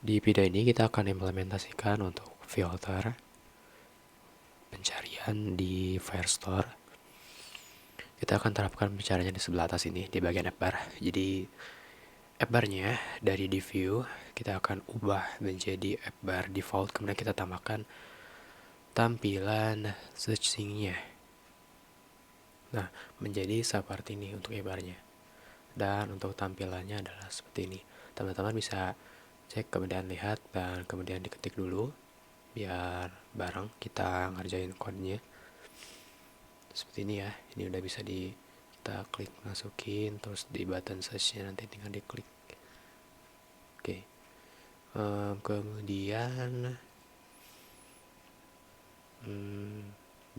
Di video ini kita akan implementasikan untuk filter pencarian di Firestore. Kita akan terapkan pencariannya di sebelah atas ini, di bagian app bar. Jadi app barnya dari di view kita akan ubah menjadi app bar default, kemudian kita tambahkan tampilan searching-nya. Nah, menjadi seperti ini untuk app barnya. Dan untuk tampilannya adalah seperti ini. Teman-teman bisa cek kemudian lihat dan kemudian diketik dulu biar bareng kita ngerjain kodenya. Seperti ini ya, ini udah bisa kita klik masukin, terus di button search-nya nanti tinggal diklik. Oke. Kemudian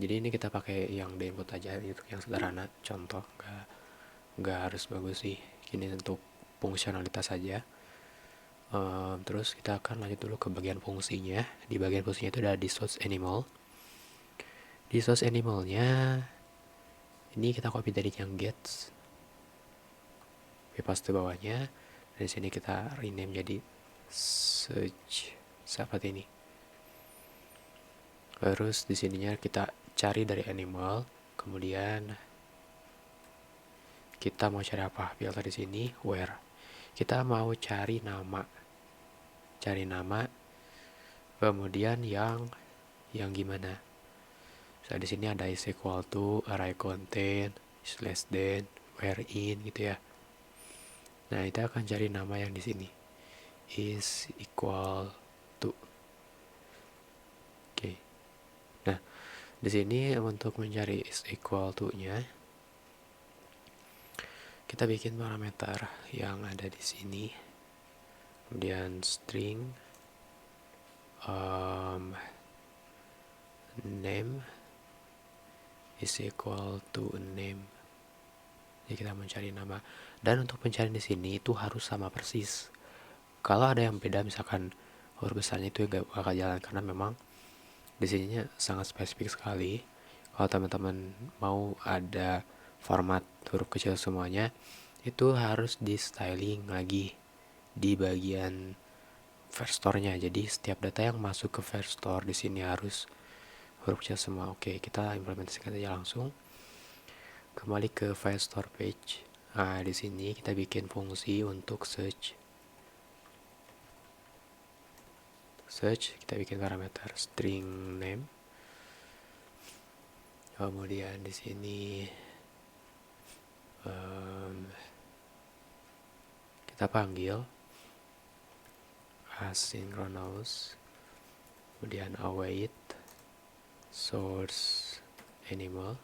jadi ini kita pakai yang di input aja, untuk yang sederhana, contoh, nggak harus bagus sih, ini untuk fungsionalitas saja. Terus kita akan lanjut dulu ke bagian fungsinya. Di bagian fungsinya itu ada di source animal. Di source animalnya ini kita copy dari yang gets, paste bawahnya. Dari sini kita rename jadi search seperti ini. Terus di sininya kita cari dari animal, kemudian kita mau cari apa? Filter di sini where. Kita mau cari nama. Kemudian yang gimana? So, di sini ada is equal to, array contain, is less than, where in gitu ya. Nah, kita akan cari nama yang di sini. Is equal to. Oke. Nah, di sini untuk mencari is equal to-nya kita bikin parameter yang ada di sini. Kemudian string name is equal to name. Jadi kita mencari nama. Dan untuk pencarian di sini itu harus sama persis. Kalau ada yang beda, misalkan huruf besarnya itu nggak bakal jalan karena memang di sininya sangat spesifik sekali. Kalau teman-teman mau ada format huruf kecil semuanya, itu harus di styling lagi di bagian Firestore-nya. Jadi setiap data yang masuk ke Firestore di sini harus huruf kecil semua. Oke, kita implementasikan aja langsung. Kembali ke Firestore page. Nah, di sini kita bikin fungsi untuk search. Kita bikin parameter string name. Kemudian di sini kita panggil asynchronous, kemudian await source animal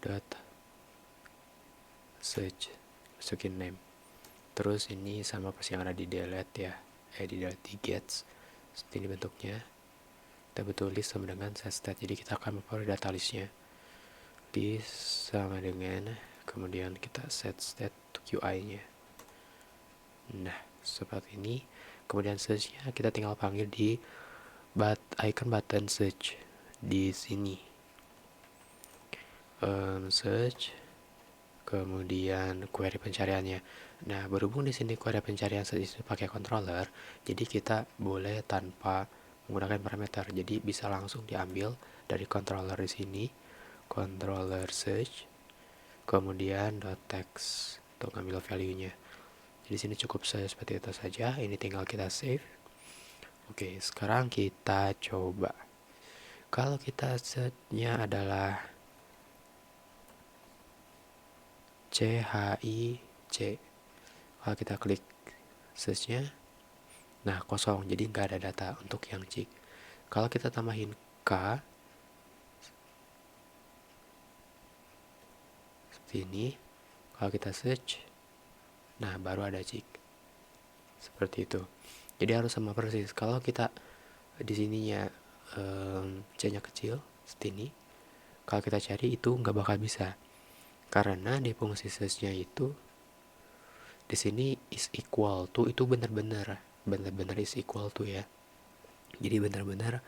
dot search, masukin name. Terus ini sama pas yang ada di delete ya, di delete di gets. Seperti ini bentuknya. Kita tulis sama dengan set state. Jadi kita akan memperoleh data listnya. List sama dengan, kemudian kita set state to QI-nya. Nah, seperti ini. Kemudian search-nya kita tinggal panggil di icon button search di sini. Search, kemudian query pencariannya. Nah, berhubung di sini query pencarian search pakai controller, jadi kita boleh tanpa menggunakan parameter. Jadi bisa langsung diambil dari controller di sini, controller search, kemudian .text untuk ngambil value-nya. Jadi sini cukup saja seperti itu saja. Ini tinggal kita save. Oke, sekarang kita coba. Kalau kita search-nya adalah CHIC. Kalau kita klik search-nya, nah kosong, jadi nggak ada data untuk yang cik. Kalau kita tambahin K, seperti ini. Kalau kita search, nah baru ada cik. Seperti itu. Jadi harus sama persis. Kalau kita di sininya C-nya kecil, seperti ini. Kalau kita cari itu nggak bakal bisa. Karena di fungsi search-nya itu di sini is equal to itu benar-benar is equal to ya. Jadi benar-benar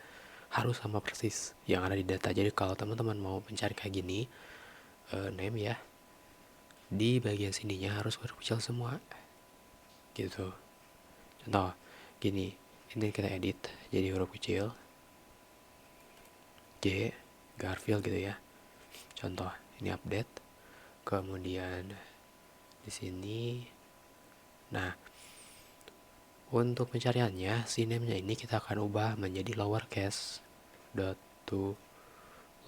harus sama persis yang ada di data. Jadi kalau teman-teman mau mencari kayak gini, name ya, di bagian sininya harus huruf kecil semua gitu. Contoh gini, ini kita edit jadi huruf kecil G Garfield gitu ya. Contoh ini update, kemudian di sini. Nah, untuk pencariannya CNAME-nya ini kita akan ubah menjadi lowercase dot to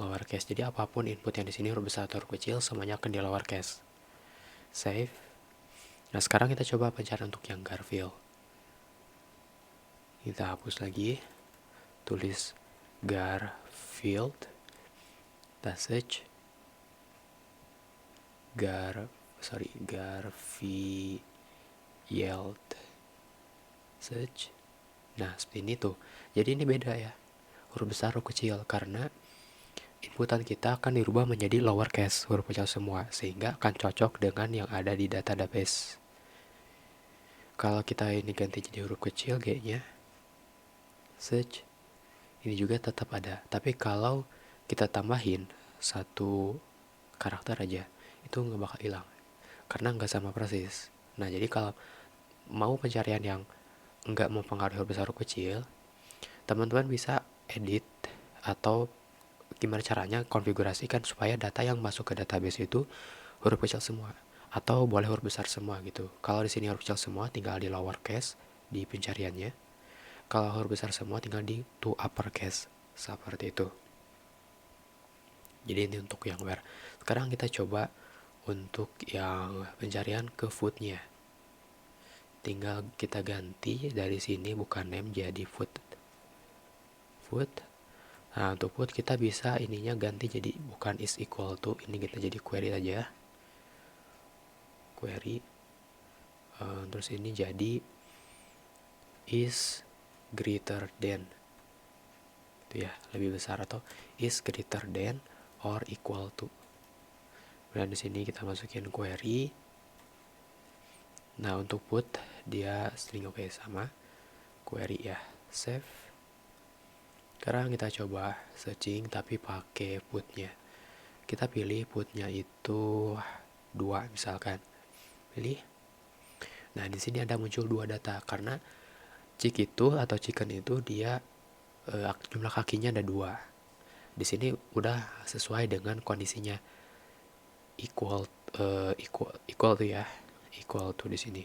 lowercase. Jadi apapun input yang di sini huruf besar atau huruf kecil semuanya akan di lowercase. Save. Nah, sekarang kita coba pencarian untuk yang Garfield. Kita hapus lagi, tulis Garfield, kita search Garfield search. Nah, seperti ini tuh. Jadi ini beda ya, huruf besar huruf kecil, karena inputan kita akan dirubah menjadi lowercase huruf kecil semua, sehingga akan cocok dengan yang ada di database. Kalau kita ini ganti jadi huruf kecil G-nya, search, ini juga tetap ada. Tapi kalau kita tambahin satu karakter aja, itu nggak bakal hilang, karena nggak sama persis. Nah, jadi kalau mau pencarian yang nggak mempengaruhi huruf besar huruf kecil, teman-teman bisa edit atau gimana caranya konfigurasikan supaya data yang masuk ke database itu huruf kecil semua, atau boleh huruf besar semua gitu. Kalau di sini huruf kecil semua tinggal di lowercase di pencariannya. Kalau huruf besar semua tinggal di to uppercase seperti itu. Jadi ini untuk yang where. Sekarang kita coba untuk yang pencarian ke food-nya. Tinggal kita ganti dari sini bukan name jadi food. Nah, untuk food kita bisa ininya ganti jadi bukan is equal to, ini kita jadi query aja. Query. Terus ini jadi is greater than, itu ya, lebih besar atau is greater than or equal to. Kemudian di sini kita masukin query. Nah, untuk put dia string oke sama query ya. Save. Sekarang kita coba searching tapi pakai putnya. Kita pilih putnya itu 2 misalkan. Pilih. Nah, di sini ada muncul 2 data karena chicken itu dia jumlah kakinya ada 2. Di sini udah sesuai dengan kondisinya equal tuh ya, equal to di sini.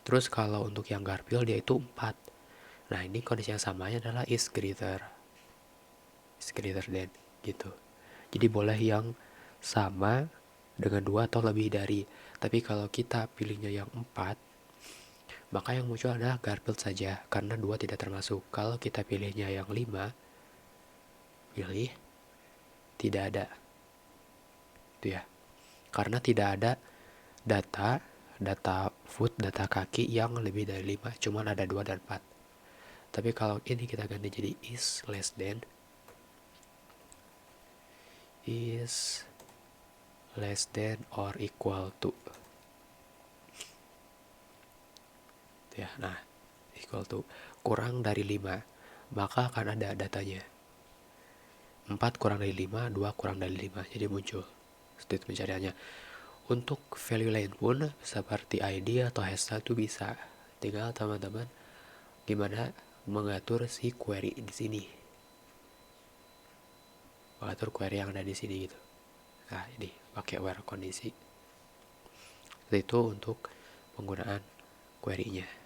Terus kalau untuk yang Garfield dia itu 4. Nah, ini kondisi yang samanya adalah is greater than gitu. Jadi boleh yang sama dengan 2 atau lebih dari. Tapi kalau kita pilihnya yang 4, maka yang muncul adalah Garfield saja karena 2 tidak termasuk. Kalau kita pilihnya yang 5, pilih tidak ada. Itu ya. Karena tidak ada data foot, data kaki yang lebih dari 5, cuman ada 2 dan 4. Tapi kalau ini kita ganti jadi is less than or equal to. Ya, nah, equal to kurang dari 5, maka akan ada datanya. 4 kurang dari 5, 2 kurang dari 5, jadi muncul state pencariannya. Untuk value lain pun seperti ID atau hashtag itu bisa. Tinggal teman-teman gimana mengatur si query di sini. Mengatur query yang ada di sini gitu. Nah, ini pakai where kondisi. Itu untuk penggunaan query-nya.